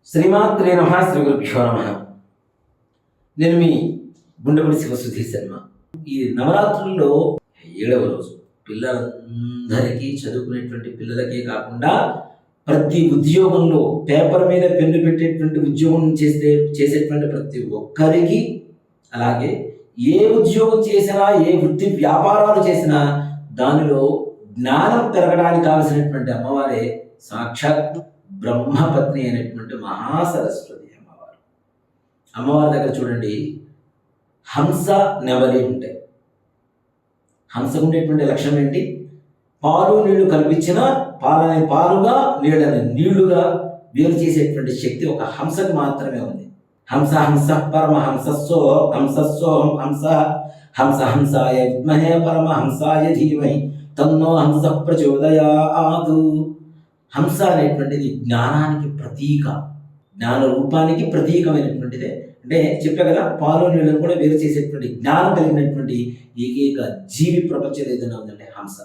శ్రీమాత్రే నమః, శ్రీ గురుభ్యో నమః. నేను మీ గుండెపల్లి శివసుధీర్ శర్మ. ఈ నవరాత్రుల్లో 7వ రోజు పిల్లలందరికీ, చదువుకునేటువంటి పిల్లలకే కాకుండా ప్రతి ఉద్యోగంలో పేపర్ మీద పెన్ను పెట్టేటువంటి ఉద్యోగం చేసేటువంటి ప్రతి ఒక్కరికి, అలాగే ఏ ఉద్యోగం చేసినా, ఏ వృత్తి వ్యాపారాలు చేసినా దానిలో జ్ఞానం పెరగడానికి కావలసినటువంటి అమ్మవారే సాక్షాత్ బ్రహ్మపత్ని అయినటువంటి మహాసరస్వతి అమ్మవారు. అమ్మవారి దగ్గర చూడండి, హంస, నెమలి ఉంటాయి. హంసకు ఉండేటువంటి లక్షణం ఏంటి? పాలు నీళ్లు కల్పించిన పాలని పాలుగా, నీళ్ళని నీళ్లుగా వేరు చేసేటువంటి శక్తి ఒక హంసకు మాత్రమే ఉంది. హంస హంస పరమహంసస్సో హంసస్సోహం హంస హంస హంసాయ విద్మహే పరమహంసాయ ధీమహి తన్నో హంస ప్రచోదయాతు. హంస అనేటువంటిది జ్ఞానానికి ప్రతీక, జ్ఞాన రూపానికి ప్రతీకమైనటువంటిదే. అంటే చెప్పా కదా, పాలు నీళ్ళను కూడా వేరు చేసేటువంటి జ్ఞానం కలిగినటువంటి ఏకైక జీవి ప్రపంచం ఏదైనా ఉందంటే హంస.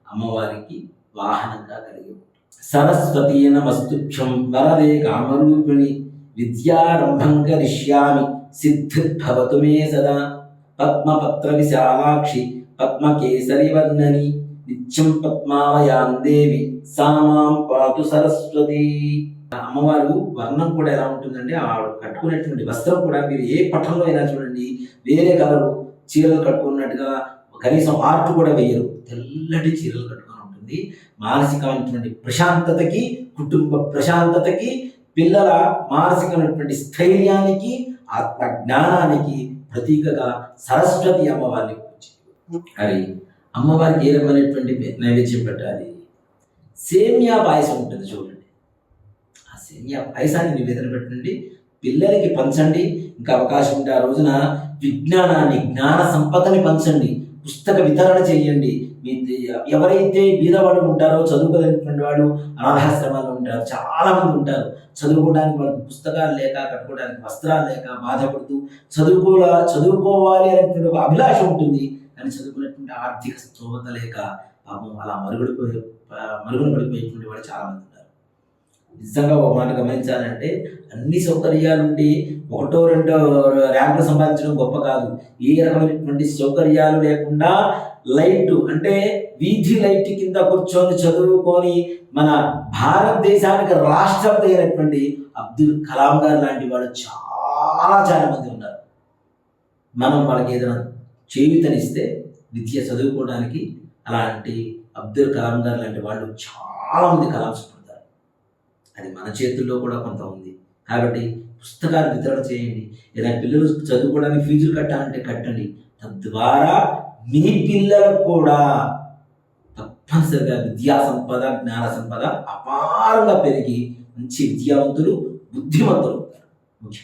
అమ్మవారికి వాహనంగా కలిగి ఉంటుంది. సరస్వతీ నమస్తుభ్యం వరదే కామరూపిణి విద్యారంభం కరిష్యామి సిద్ధిర్భవతు మే సదా. పద్మపత్ర విశాలాక్షి పద్మకేసరి వర్ణని నిత్యం పద్మావయాం దేవి సామాం పాతు సరస్వతి. అమ్మవారు వర్ణం కూడా ఎలా ఉంటుందంటే, ఆవిడ కట్టుకునేటువంటి వస్త్రం కూడా మీరు ఏ పట్టణంలో అయినా చూడండి, వేరే కలరు చీరలు కట్టుకున్నట్టుగా కనీసం ఆర్ట్ కూడా వేయరు, తెల్లటి చీరలు కట్టుకొని ఉంటుంది. మానసికమైనటువంటి ప్రశాంతతకి, కుటుంబ ప్రశాంతతకి, పిల్లల మానసికమైనటువంటి స్థైర్యానికి, ఆత్మ జ్ఞానానికి ప్రతీకగా సరస్వతి అమ్మవారిని పూజించారు. అది అమ్మవారికి ఏ రకమైనటువంటి నైవేద్యం పెట్టాలి? సేమియా పాయసం ఉంటుంది చూడండి, ఆ సేమియా పాయసాన్ని నివేదన పెట్టండి, పిల్లలకి పంచండి. ఇంకా అవకాశం ఉంటే ఆ రోజున విజ్ఞానాన్ని, జ్ఞాన సంపదని పంచండి, పుస్తక వితరణ చేయండి. మీ ఎవరైతే బీదవాడు ఉంటారో, చదువుకోలేనటువంటి వాడు అనాథాశ్రమాల్లో ఉంటారు, చాలామంది ఉంటారు. చదువుకోవడానికి వాళ్ళకి పుస్తకాలు లేక, కట్టుకోవడానికి వస్త్రాలు లేక బాధపడుతూ చదువుకోవాలి అనేటువంటి ఒక అభిలాష ఉంటుంది, కానీ చదువుకునేటువంటి ఆర్థిక స్తోమత లేక పాపం అలా మరుగున పడిపోయేటువంటి వాడు చాలామంది ఉన్నారు. నిజంగా ఒక మాట గమనించాలంటే, అన్ని సౌకర్యాలుండి 1, 2 ర్యాంకులు సంపాదించడం గొప్ప కాదు. ఏ రకమైనటువంటి సౌకర్యాలు లేకుండా లైట్, అంటే వీధి లైట్ కింద కూర్చొని చదువుకొని మన భారతదేశానికి రాష్ట్రపతి అయినటువంటి అబ్దుల్ కలాం గారు లాంటి వాడు చాలా మంది ఉన్నారు. మనం వాళ్ళకి ఏదైనా చేయూతనిస్తే విద్య చదువుకోవడానికి, అలాంటి అబ్దుల్ కలాం గారు లాంటి వాళ్ళు చాలామంది కలాంస్ పడతారు. అది మన చేతుల్లో కూడా కొంత ఉంది. కాబట్టి పుస్తకాలు వితరణ చేయండి. ఏదైనా పిల్లలు చదువుకోవడానికి ఫీజులు కట్టాలంటే కట్టండి. తద్వారా మీ పిల్లలకు కూడా తప్పనిసరిగా విద్యా సంపద, జ్ఞాన సంపద అపారంగా పెరిగి మంచి విద్యావంతులు, బుద్ధిమంతులు